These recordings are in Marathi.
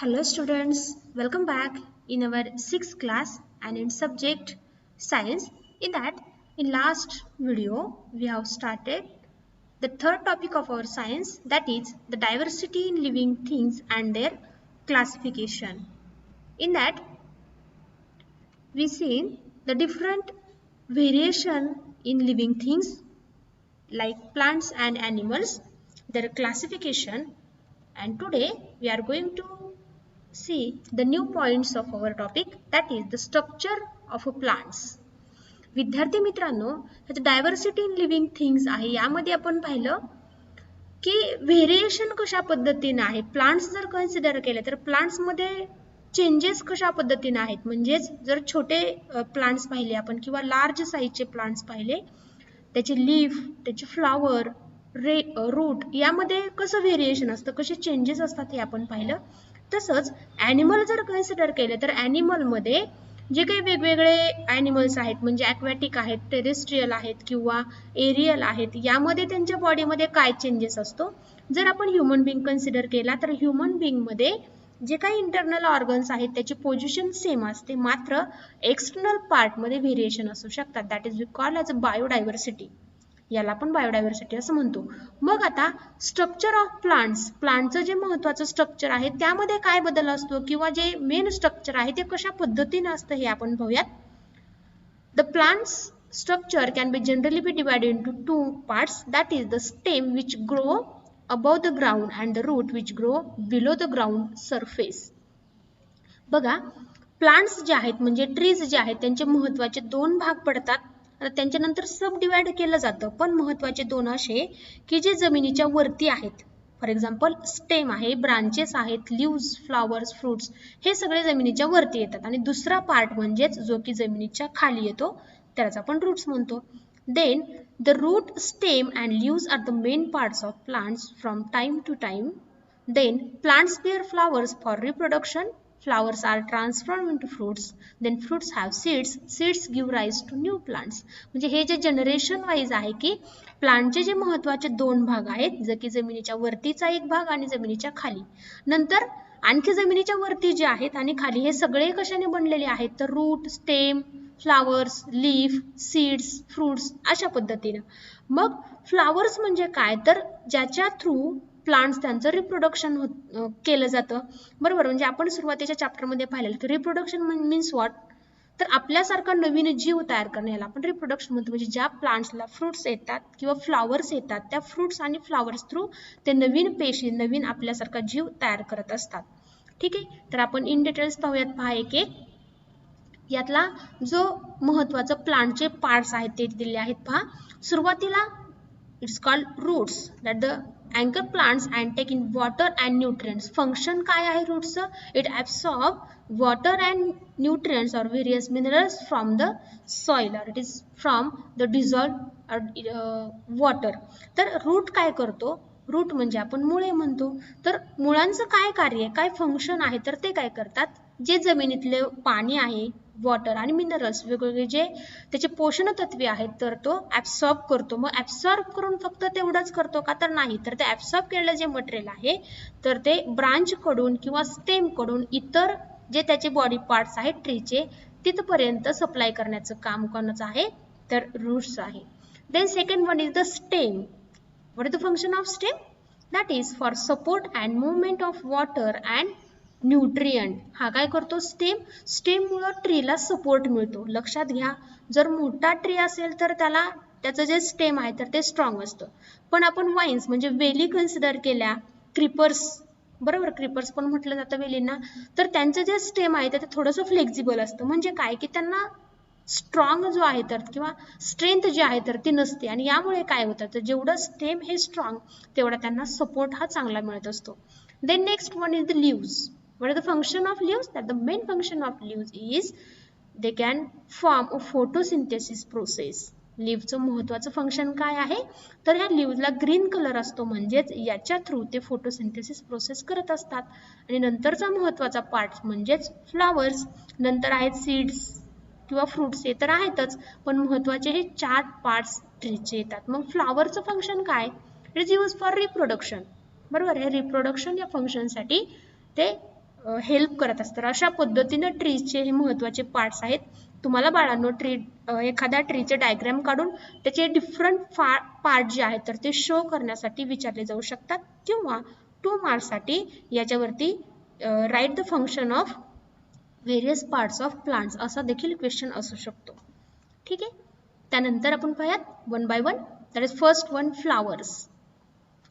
Hello students, welcome back in our 6th class and in subject science. In last video we have started the third topic of our science, that is the diversity in living things and their classification. In that we see the different variation in living things like plants and animals, their classification, and today we are going to see the new points of our topic, that is the structure of plants. विद्यार्थी मित्रांनो, डायव्हर्सिटी इन लिव्हिंग थिंग्स आहे, यामध्ये आपण पाहिलं की व्हेरिएशन कशा पद्धतीने आहे. प्लांट्स जर कन्सिडर केले तर प्लांट्स मध्ये चेंजेस कशा पद्धतीने आहेत, म्हणजेच जर छोटे प्लांट्स पाहिले आपण किंवा लार्ज साईजचे प्लांट्स पाहिले, त्याचे लीफ, त्याचे फ्लावर, रूट यामध्ये कसं व्हेरिएशन असतं, कसे चेंजेस असतात हे आपण पाहिलं. तसंच ॲनिमल जर कन्सिडर केले तर ॲनिमलमध्ये जे काही वेगवेगळे ॲनिमल्स आहेत, म्हणजे ॲक्वॅटिक आहेत, टेरेस्ट्रियल आहेत किंवा एरियल आहेत, यामध्ये त्यांच्या बॉडीमध्ये काय चेंजेस असतो. जर आपण ह्युमन बिंग कन्सिडर केला तर ह्युमन बिंगमध्ये जे काही इंटरनल ऑर्गन्स आहेत त्याची पोझिशन सेम असते, मात्र एक्सटर्नल पार्टमध्ये व्हेरिएशन असू शकतात. That is we call as a biodiversity. याला आपण बायोडायव्हर्सिटी असं म्हणतो. मग आता स्ट्रक्चर ऑफ प्लांट्स, प्लांटचं जे महत्त्वाचं स्ट्रक्चर आहे त्यामध्ये काय बदल असतो किंवा जे मेन स्ट्रक्चर आहे ते कशा पद्धतीने असतं हे आपण पाहूयात. The plants structure can be generally be divided into two parts, that is the stem which grow above the ground and the root which grow below the ground surface. बघा, प्लांट्स जे आहेत म्हणजे ट्रीज जे आहेत त्यांचे महत्त्वाचे दोन भाग पडतात. त्यांच्यानंतर सब डिवाइड केलं जातं, पण महत्त्वाचे दोन असे की जे जमिनीच्या वरती आहेत. फॉर एक्झाम्पल स्टेम आहे, ब्रांचेस आहेत, लिव्स, फ्लॉवर्स, फ्रुट्स हे सगळे जमिनीच्या वरती येतात. आणि दुसरा पार्ट म्हणजेच जो की जमिनीच्या खाली येतो त्यालाच आपण रूट्स म्हणतो. Then the root, stem and leaves are the main parts of plants from time to time. Then plants bear flowers for reproduction. Flowers are transformed into fruits. Then fruits have seeds. Seeds give rise to new plants. म्हणजे हे जे जनरेशन वाईज आहे की प्लांटचे जे महत्त्वाचे दोन भाग आहेत, जसे की जमिनीच्या वरतीचा एक भाग आणि जमिनीच्या खाली. नंतर आणखी जमिनीच्या वरती जे आहेत आणि खाली हे सगळे कशाने बनलेले आहेत तर root, stem, flowers, leaf, seeds, fruits अशा पद्धतीने. मग फ्लावर्स म्हणजे काय तर ज्याच्या थ्रू प्लांट्स त्यांचं रिप्रोडक्शन केलं जातं, बरोबर. म्हणजे आपण सुरुवातीच्या चॅप्टरमध्ये पाहिलं की रिप्रोडक्शन मीन्स व्हॉट, तर आपल्यासारखा नवीन जीव तयार करणे याला आपण रिप्रोडक्शन म्हणतो. म्हणजे ज्या प्लांट्सला फ्रुट्स येतात किंवा फ्लावर्स येतात त्या फ्रुट्स आणि फ्लावर्स थ्रू ते नवीन पेशी, नवीन आपल्यासारखा जीव तयार करत असतात. ठीक आहे, तर आपण इन डिटेल्स पाहूयात. पहा एक एक यातला जो महत्त्वाचं प्लांटचे पार्ट्स आहेत ते दिले आहेत. पहा, सुरुवातीला it's called roots, that the अँकर plants and take in water and nutrients. Function काय आहे रूट्सचं? It absorb water and nutrients or various minerals from the soil, or it is from the dissolved water. तर रूट काय करतो? रूट म्हणजे आपण मुळे म्हणतो. तर मुळांचं काय कार्य आहे, काय फंक्शन आहे, तर ते काय करतात, जे जमिनीतले पाणी आहे, वॉटर आणि मिनरल्स वेगवेगळे जे त्याचे पोषण तत्वे आहेत तर तो ॲब्सॉर्ब करतो. मग ॲब्सॉर्ब करून फक्त तेवढंच करतो का तर नाही, तर ते ॲब्सॉर्ब केलेलं जे मटेरियल आहे तर ते ब्रांच कडून किंवा स्टेम कडून इतर जे त्याचे बॉडी पार्ट्स आहेत ट्रीचे तिथपर्यंत सप्लाय करण्याचं काम कोणाचं आहे तर रूट्स आहे. Then second one is the stem. What is the function of stem? That is for support and movement of water and nutrient. हा काय करतो? स्टेम. स्टेममुळे ट्रीला सपोर्ट मिळतो. लक्षात घ्या, जर मोठा ट्री असेल तर त्याचं जे स्टेम आहे तर ते स्ट्रॉंग असतं. पण आपण वाईन्स म्हणजे वेली कन्सिडर केल्या, क्रिपर्स, बरोबर, क्रिपर्स पण म्हटलं जातं वेलींना, तर त्यांचं जे स्टेम आहे ते थोडंसं फ्लेक्झिबल असतं. म्हणजे काय की त्यांना स्ट्रॉंग जो आहे तर किंवा स्ट्रेंथ जी आहे तर ती नसते. आणि यामुळे काय होतं तर जेवढं स्टेम हे स्ट्रॉंग तेवढा त्यांना सपोर्ट हा चांगला मिळत असतो. Then next one is the leaves. What is the function of leaves? That the main function of leaves is they can form a photosynthesis process. लीव्हचं महत्त्वाचं फंक्शन काय आहे तर ह्या लीव्हला ग्रीन कलर असतो, म्हणजेच याच्या थ्रू ते फोटोसिंथेसिस प्रोसेस करत असतात. आणि नंतरचा महत्त्वाचा पार्ट म्हणजेच फ्लावर्स, नंतर आहेत सीड्स किंवा फ्रुट्स, हे तर आहेतच, पण महत्त्वाचे हे 4 पार्ट्स ट्रीचे येतात. मग फ्लावरचं फंक्शन काय? It is use for reproduction, बरोबर. हे रिप्रोडक्शन या फंक्शनसाठी ते हेल्प करत असतात. अशा पद्धतीने ट्रीचे हे महत्त्वाचे पार्ट्स आहेत. तुम्हाला बाळांनो एखाद्या ट्रीचे डायग्राम काढून त्याचे डिफरंट पार्ट जे आहेत तर ते शो करण्यासाठी विचारले जाऊ शकतात किंवा 2 मार्क्ससाठी याच्यावरती write the function of various parts of plants असा देखील क्वेश्चन असू शकतो. ठीक आहे. त्यानंतर आपण पाहूयात one by one. That is first one flowers.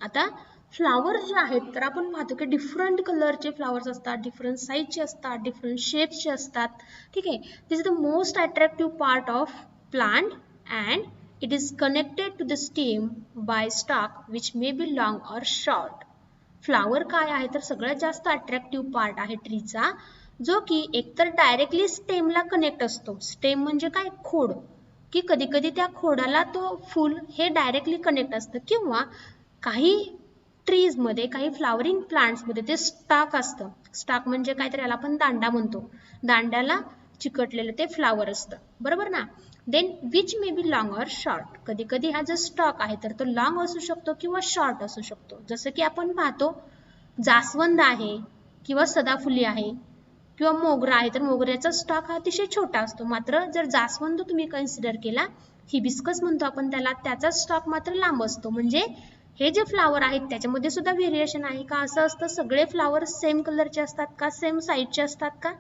आता फ्लावर जे आहेत तर आपण पाहतो की डिफरंट कलरचे फ्लावर्स असतात, डिफरंट साईजचे असतात, डिफरंट शेप्सचे असतात. ठीक आहे. This is the most attractive part of plant and it is connected to the stem by stalk which may be long or short. Flower काय आहे तर सगळ्यात जास्त अट्रॅक्टिव्ह पार्ट आहे ट्रीचा, जो की एकतर डायरेक्टली स्टेमला कनेक्ट असतो. स्टेम म्हणजे काय? खोड. की कधी कधी त्या खोडाला तो फूल हे डायरेक्टली कनेक्ट असतं किंवा काही ट्रीज मध्ये, काही फ्लावरिंग प्लांट्स मध्ये ते स्टॉक असतं. स्टॉक म्हणजे काय तर याला आपण दांडा म्हणतो. दांड्याला चिकटलेलं ते फ्लावर असतं. बरोबर ना? Then which may be long or short. कधी कधी हा जो स्टॉक आहे तर तो लॉंग असू शकतो किंवा शॉर्ट असू शकतो. जसं की आपण पाहतो जास्वंद आहे किंवा सदाफुली आहे किंवा मोगरा आहे तर मोगऱ्याचा स्टॉक हा अतिशय छोटा असतो. मात्र जर जास्वंद तुम्ही कन्सिडर केला, हिबिस्कस म्हणतो आपण त्याला, त्याचा स्टॉक मात्र लांब असतो. म्हणजे हे जे फ्लावर आहेत त्याच्यामध्ये सुद्धा व्हेरिएशन आहे का? असं असतं सगळे फ्लावर सेम कलरचे असतात का? सेम साईजचे असतात का?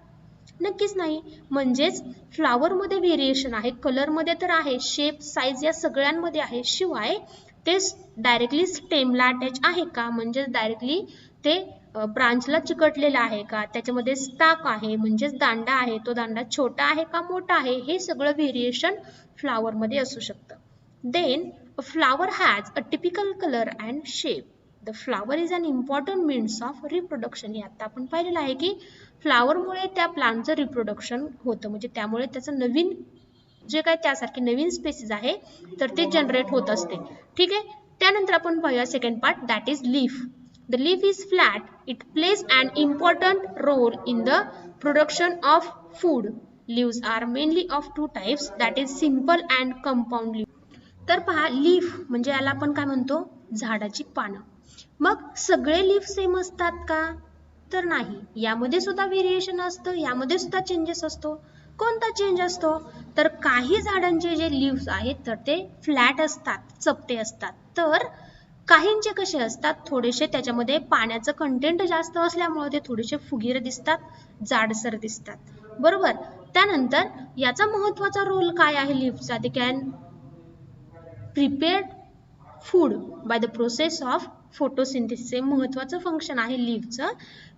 नक्कीच नाही. म्हणजेच फ्लावर मध्ये व्हेरिएशन आहे, कलर मध्ये तर आहे, शेप साईज या सगळ्यांमध्ये आहे. शिवाय ते डायरेक्टली स्टेमला अटॅच आहे का? म्हणजे डायरेक्टली ते ब्रांचला चिकटलेला आहे का? त्याच्यामध्ये स्टॉक आहे म्हणजेच दांडा आहे, तो दांडा छोटा आहे का मोठा आहे? हे सगळं व्हेरिएशन फ्लावर मध्ये असू शकतं. Then a flower has a typical color and shape. The flower is an important means of reproduction. हे आता आपण पाहिलेलं आहे की फ्लावर मुळे त्या प्लांटचं रिप्रोडक्शन होतं, म्हणजे त्यामुळे त्याचं नवीन जे काय त्यासारखे नवीन स्पेसिस आहे तर ते जनरेट होत असते. ठीक आहे. त्यानंतर आपण पाहूया second part, that is leaf. The leaf is flat. It plays an important role in the production of food. Leaves are mainly of two types, that is simple and compound leaf. तर पहा, लीफ म्हणजे याला आपण काय म्हणतो? झाडाची पानं. मग सगळे लीफ सेम असतात का? तर नाही. यामध्ये सुद्धा व्हेरिएशन असतं, यामध्ये सुद्धा चेंजेस असतो. कोणता चेंज असतो? तर काही झाडांचे जे लीव्स आहेत तर ते फ्लॅट असतात, चपटे असतात. तर काहींचे कसे असतात? थोडेसे त्याच्यामध्ये पाण्याचं कंटेंट जास्त असल्यामुळे ते थोडेसे फुगीर दिसतात, जाडसर दिसतात. बरोबर. त्यानंतर याचा महत्त्वाचा रोल काय आहे लीफचा? ते can prepared food by the process of photosynthesis. हे महत्त्वाचं फंक्शन आहे लीफचं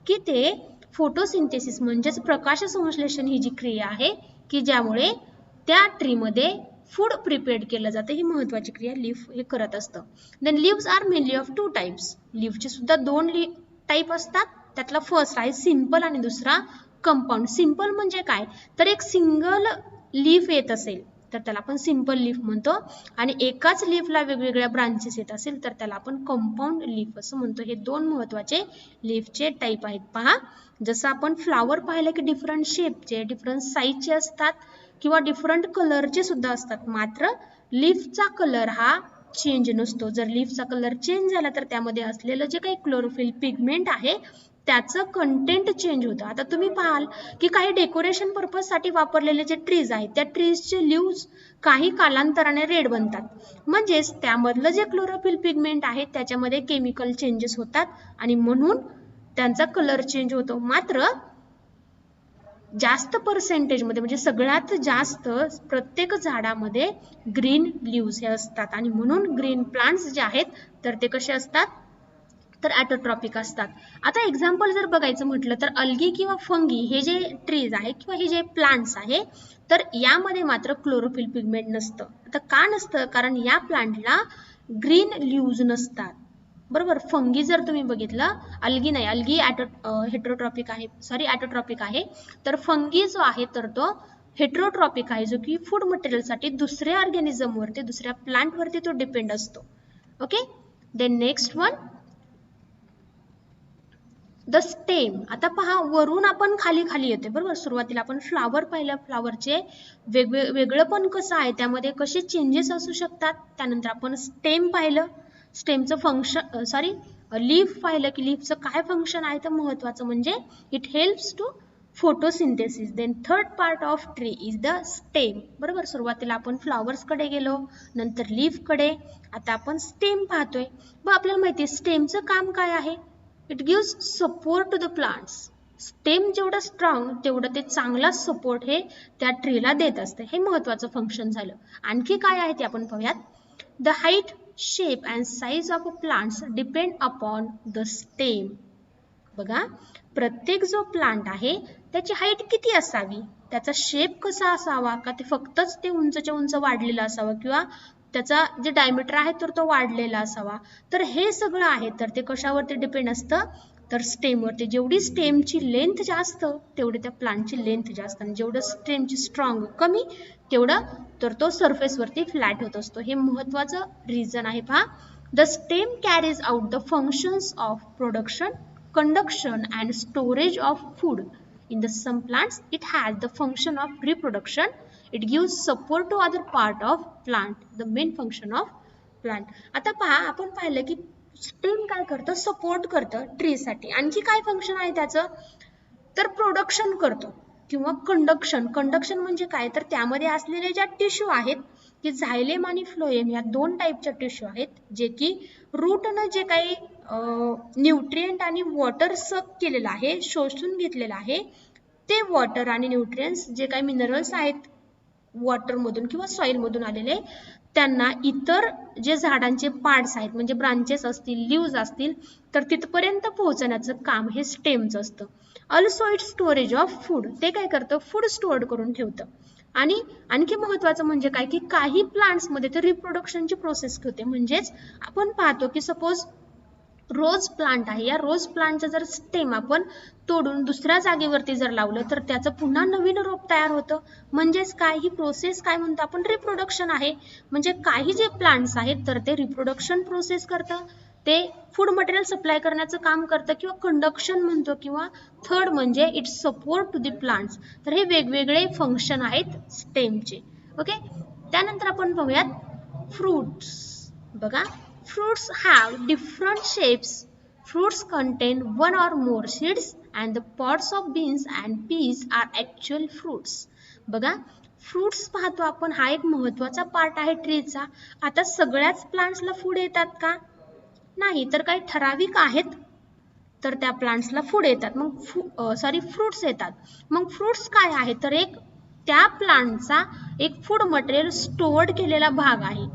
की ते फोटोसिंथेसिस म्हणजेच प्रकाश संश्लेषण ही जी क्रिया आहे की ज्यामुळे त्या ट्रीमध्ये फूड प्रिपेअर्ड केलं जातं, ही महत्त्वाची क्रिया लीफ हे करत असतं. Then leaves are mainly of two types. लीफचे सुद्धा दोन टाईप असतात. त्यातला फर्स्ट आहे सिंपल आणि दुसरा कंपाऊंड. सिंपल म्हणजे काय? तर एक सिंगल लीफ येत असेल तर त्याला आपण सिंपल लीफ म्हणतो आणि एकाच लीफला वेगवेगळ्या ब्रांचेस येत असेल तर त्याला आपण कंपाऊंड लीफ असं म्हणतो. हे दोन महत्त्वाचे लीफचे टाईप आहेत. पहा, जसं आपण फ्लावर पाहिलं की डिफरंट शेपचे, डिफरंट साईजचे असतात किंवा डिफरंट कलरचे सुद्धा असतात. मात्र लीफचा कलर हा चेंज नसतो. जर लीफचा कलर चेंज झाला तर त्यामध्ये असलेलं जे काही क्लोरोफिल पिगमेंट आहे त्याचं कंटेंट चेंज होतं. आता तुम्ही पाहाल की काही डेकोरेशन पर्पज साठी वापरलेले जे ट्रीज आहेत त्या ट्रीजचे लीव्स काही कालांतराने रेड बनतात. म्हणजेच त्यामधलं जे क्लोरोफिल पिगमेंट आहे त्याच्यामध्ये केमिकल चेंजेस होतात आणि म्हणून त्यांचा कलर चेंज होतो. मात्र जास्त पर्सेंटेज मध्ये म्हणजे सगळ्यात जास्त प्रत्येक झाडामध्ये ग्रीन लीव्स हे असतात आणि म्हणून ग्रीन प्लांट्स जे आहेत तर ते कसे असतात? तर ॲटोट्रॉपिक असतात. आता एक्झाम्पल जर बघायचं म्हटलं तर अल्गी किंवा फंगी हे जे ट्रीज आहे किंवा हे जे प्लांट्स आहे तर यामध्ये मात्र क्लोरोफिल पिगमेंट नसतं. आता का नसतं? कारण या प्लांटला ग्रीन लीव्स नसतात. बरोबर. फंगी जर तुम्ही बघितलं, अल्गी नाही, अल्गी हेटरोट्रॉपिक आहे, सॉरी ॲटोट्रॉपिक आहे. तर फंगी जो आहे तर तो हेटरोट्रॉपिक आहे, जो की फूड मटेरियलसाठी दुसऱ्या ऑर्गॅनिझमवरती, दुसऱ्या प्लांटवरती तो डिपेंड असतो. Okay. Then next one, the stem. आता पहा, वरून आपण खाली खाली येते. बरोबर. सुरुवातीला आपण फ्लावर पाहिलं, फ्लावरचे वेगळं पण कसं आहे, त्यामध्ये कसे चेंजेस असू शकतात. त्यानंतर आपण स्टेम पाहिलं, स्टेमचं फंक्शन लीफ पाहिलं की लीफचं काय फंक्शन आहे तर महत्त्वाचं म्हणजे it helps to photosynthesis. Then third part of tree is the stem. बरोबर, सुरुवातीला आपण फ्लॉवर्सकडे गेलो, नंतर लीफकडे, आता आपण स्टेम पाहतोय. मग आपल्याला माहिती आहे स्टेमचं काम काय आहे? It gives support to the plants. Stem जेवढं स्ट्रॉंग तेवढं ते चांगला सपोर्ट हे त्या ट्रीला देत असते. हे महत्त्वाचं फंक्शन झालं. आणखी काय आहे ते आपण पाहूयात. The height, shape and size of plants depend upon the stem. बघा, प्रत्येक जो प्लांट आहे त्याची हाईट किती असावी, त्याचा शेप कसा असावा, का ते फक्तच ते उंचच्या उंच वाढलेला असावा किंवा त्याचा जे डायमीटर आहे तर तो वाढलेला असावा, तर हे सगळं आहे तर ते कशावरती डिपेंड असतं तर स्टेमवरती. जेवढी स्टेमची लेंथ जास्त तेवढी त्या प्लांटची लेंथ जास्त, आणि जेवढं स्टेमची स्ट्रॉंग कमी तेवढं तर तो सरफेसवरती फ्लॅट होत असतो. हे महत्त्वाचं रिझन आहे. पहा, the stem carries out the functions of production, conduction and storage of food. In the some plants it has the function of reproduction. It gives support to other part of plant, the main function of plant. आता पहा, आपण पाहिलं की स्टेम काय करतं, सपोर्ट करतं ट्री साठी. आणखी काय फंक्शन आहे त्याचं तर प्रोडक्शन करतो किंवा कंडक्शन. कंडक्शन म्हणजे काय तर त्यामध्ये असलेले ज्या टिश्यू आहेत की झायलेम आणि फ्लोएम या दोन टाईपच्या टिश्यू आहेत जे की रूटनं जे काही न्यूट्रिएंट आणि वॉटर सक केलेलं आहे, शोषून घेतलेलं आहे, ते वॉटर आणि न्यूट्रिएंट्स जे काही मिनरल्स आहेत वॉटरमधून किंवा सॉइलमधून आलेले त्यांना इतर जे झाडांचे पार्ट्स आहेत म्हणजे ब्रांचेस असतील, लीव्ज असतील तर तिथपर्यंत पोहोचण्याचं काम हे स्टेमचं असतं. Also it storage of food. ते काय करतं, फूड स्टोअर करून ठेवतं. आणि आणखी महत्त्वाचं म्हणजे काय की काही प्लांट्समध्ये तर रिप्रोडक्शनची प्रोसेस होते. म्हणजेच आपण पाहतो की सपोज रोज प्लांट आहे, या रोज प्लांटचं जर स्टेम आपण तोडून दुसऱ्या जागेवरती जर लावलं तर त्याचं पुन्हा नवीन रोप तयार होतं. म्हणजेच काय, ही प्रोसेस काय म्हणतो आपण रिप्रोडक्शन आहे. म्हणजे काही जे प्लांट्स आहेत तर ते रिप्रोडक्शन प्रोसेस करतं, ते फूड मटेरियल सप्लाय करण्याचं काम करतं किंवा कंडक्शन म्हणतो, किंवा थर्ड म्हणजे it support to the plants. तर हे वेगवेगळे फंक्शन आहेत स्टेमचे. ओके, त्यानंतर आपण पाहूयात फ्रूट्स. बघा, fruits have different shapes. Fruits contain one or more seeds and the pods of beans and peas are actual fruits. बघा, फ्रूट्स पाहतो आपण, हा एक महत्त्वाचा पार्ट आहे ट्रीचा. आता सगळ्याच प्लांट्सला फूड येतात का? नाही, तर काही ठराविक आहेत तर त्या प्लांट्सला फूड येतात, मग फ्रूट्स येतात. मग फ्रूट्स काय आहे तर एक त्या प्लांटचा एक फूड मटेरियल स्टोअर्ड केलेला भाग आहे.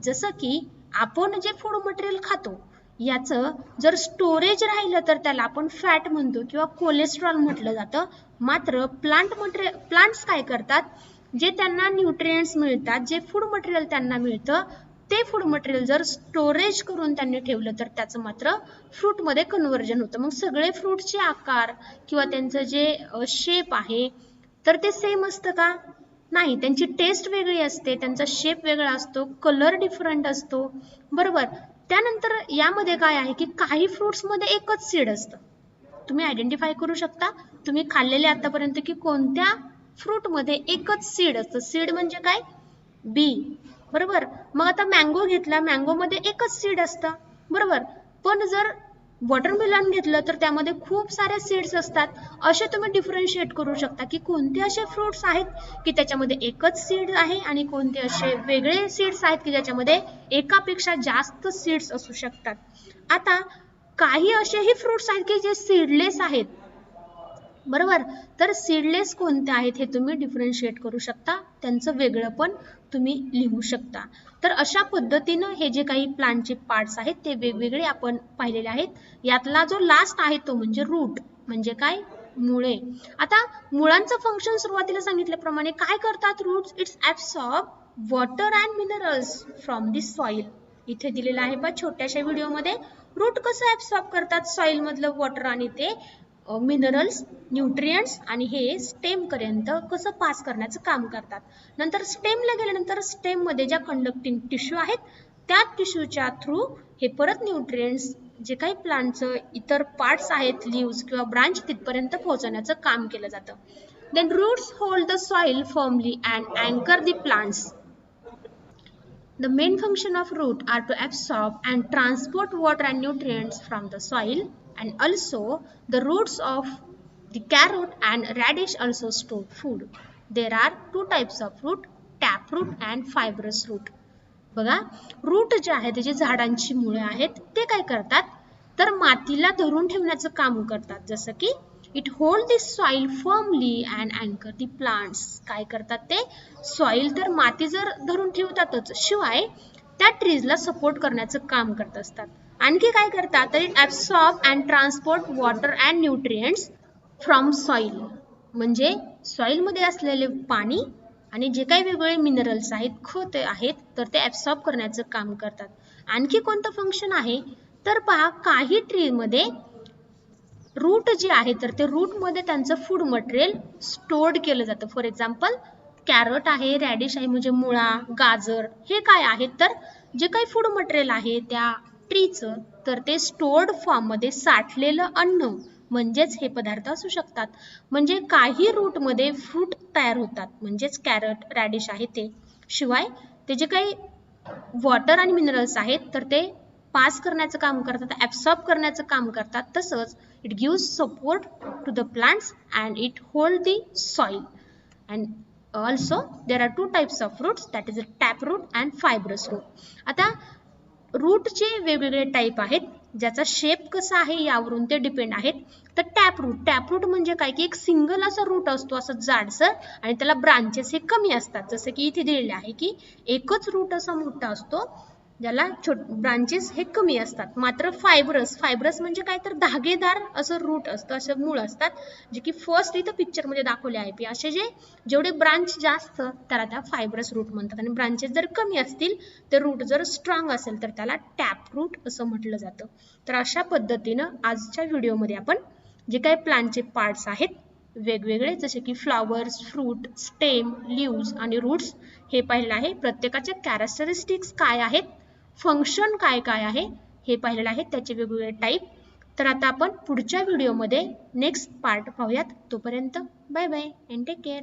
जसं की आपण जे फूड मटेरियल खातो याचं जर स्टोरेज राहिलं तर त्याला आपण फॅट म्हणतो किंवा कोलेस्ट्रॉल म्हटलं जातं. मात्र प्लांट्स काय करतात, जे त्यांना न्यूट्रिएंट्स मिळतात, जे फूड मटेरियल त्यांना मिळतं ते फूड मटेरियल जर स्टोरेज करून त्यांनी ठेवलं तर त्याचं मात्र फ्रूटमध्ये कन्व्हर्जन होतं. मग सगळे फ्रूटचे आकार किंवा त्यांचं जे शेप आहे तर ते सेम असतं का? नाही, त्यांची टेस्ट वेगळी असते, त्यांचा शेप वेगळा असतो, कलर डिफरंट असतो. बरोबर, त्यानंतर यामध्ये काय आहे की काही फ्रुट्समध्ये एकच सीड असतं. तुम्ही आयडेंटिफाय करू शकता तुम्ही खाल्लेले आतापर्यंत की कोणत्या फ्रूटमध्ये एकच सीड असतं. सीड म्हणजे काय, बी. बरोबर, मग आता मँगो घेतला, मँगोमध्ये एकच सीड असतं. बरोबर, पण जर वॉटरमेलन घेतलं तर त्यामध्ये खूप सारे सीड्स असतात. असे तुम्ही डिफरन्शिएट करू शकता की कोणते असे फ्रुट्स आहेत की त्याच्यामध्ये एकच सीड आहे आणि कोणते असे वेगळे सीड्स आहेत की ज्याच्यामध्ये एकापेक्षा जास्त सीड्स असू शकतात. आता काही असेही फ्रुट्स आहेत की जे सीडलेस आहेत. बरोबर, तर सीडलेस कोणते आहेत हे तुम्ही डिफरन्शिएट करू शकता, त्यांचं वेगळं पण तुम्ही लिहू शकता. तर अशा पद्धतीनं हे जे काही प्लांटचे पार्ट्स आहेत ते वेगवेगळे आपण पाहिलेले आहेत. यातला जो लास्ट आहे तो म्हणजे रूट, म्हणजे काय, मुळे. आता मुळांचं फंक्शन सुरुवातीला सांगितल्याप्रमाणे काय करतात roots, its absorb water and minerals from the soil. इथे दिलेलं आहे पहा छोट्याशा व्हिडिओमध्ये, रूट कसं ॲब्सॉर्ब करतात सॉइल मधलं वॉटर आणि ते मिनरल्स, न्यूट्रिएंट्स आणि हे स्टेम पर्यंत कसं पास करण्याचं काम करतात. नंतर स्टेमला गेल्यानंतर स्टेम मध्ये ज्या कंडक्टिंग टिश्यू आहेत त्या टिश्यूच्या थ्रू हे परत न्यूट्रिएंट्स जे काही प्लांटचं इतर पार्ट्स आहेत, लीव्स किंवा ब्रांच, तिथपर्यंत पोहोचवण्याचं काम केलं जातं. Then roots hold the soil firmly and अँकर the plants. The main function of root are to absorb and transport water and nutrients from the soil, and also the roots of the carrot and radish also store food. There are two types of root, taproot and fibrous root. बघा, रूट जे आहे त्याची झाडांची मुळे आहेत ते काय करतात तर मातीला धरून ठेवण्याचं काम करतात. जसं की it hold the soil firmly and अँकर द प्लांट्स. काय करतात ते सॉइल तर माती जर धरून ठेवतातच, शिवाय त्या ट्रीजला सपोर्ट करण्याचं काम करत असतात. आणखी काय करतात तर it absorb and transport water and nutrients from soil. म्हणजे सॉइलमध्ये असलेले पाणी आणि जे काही वेगवेगळे मिनरल्स आहेत, खत आहेत, तर ते ॲब्सॉर्ब करण्याचं काम करतात. आणखी कोणतं फंक्शन आहे तर पहा, काही ट्रीमध्ये रूट जे आहे तर ते रूटमध्ये त्यांचं फूड मटेरियल स्टोर्ड केलं जातं. फॉर एक्झाम्पल कॅरट आहे, रॅडिश आहे म्हणजे मुळा, गाजर, हे काय आहेत तर जे काही फूड मटेरियल आहे त्या ट्रीचं तर ते स्टोर्ड फॉर्ममध्ये साठलेलं अन्न म्हणजेच हे पदार्थ असू शकतात. म्हणजे काही रूटमध्ये फ्रूट तयार होतात म्हणजेच कॅरट, रॅडिश आहे ते, शिवाय ते जे काही वॉटर आणि मिनरल्स आहेत तर ते पास करण्याचं काम करतात, ॲब्सॉर्ब करण्याचं काम करतात. तसंच it gives support to the plants and it hold the soil. And also there are two types of roots, that is a taproot and fibrous root. आता रूटचे वेगवेगळे टाईप आहेत, ज्याचा शेप कसा आहे यावरून ते डिपेंड आहेत. तर टॅपरूट म्हणजे काय की एक सिंगल असा रूट असतो, असं जाडसर, आणि त्याला ब्रांचेस हे कमी असतात. जसं की इथे दिलेले आहे की एकच रूट असा मोठा असतो ज्याला ब्रांचेस हे कमी असतात. मात्र फायब्रस म्हणजे काय तर धागेदार असं रूट असतं, असं मूळ असतात, जे की फर्स्ट इथं पिक्चरमध्ये दाखवले आहे. असे जेवढे ब्रांच जास्त त्याला त्या फायब्रस रूट म्हणतात, आणि ब्रांचेस जर कमी असतील तर रूट जर स्ट्रॉंग असेल तर त्याला टॅप रूट असं म्हटलं जातं. तर अशा पद्धतीनं आजच्या व्हिडिओमध्ये आपण जे काही प्लांटचे पार्ट्स आहेत वेगवेगळे, जसे की फ्लॉवर्स, फ्रूट, स्टेम, लीव्स आणि रूट्स हे पाहिलं आहे. प्रत्येकाचे कॅरेक्टरिस्टिक्स काय आहेत, फंक्शन काय काय आहे हे पाहिलेलं आहे, त्याचे वेगवेगळे टाईप. तर आता आपण पुढच्या व्हिडिओमध्ये नेक्स्ट पार्ट पाहूयात. तोपर्यंत bye bye and take care.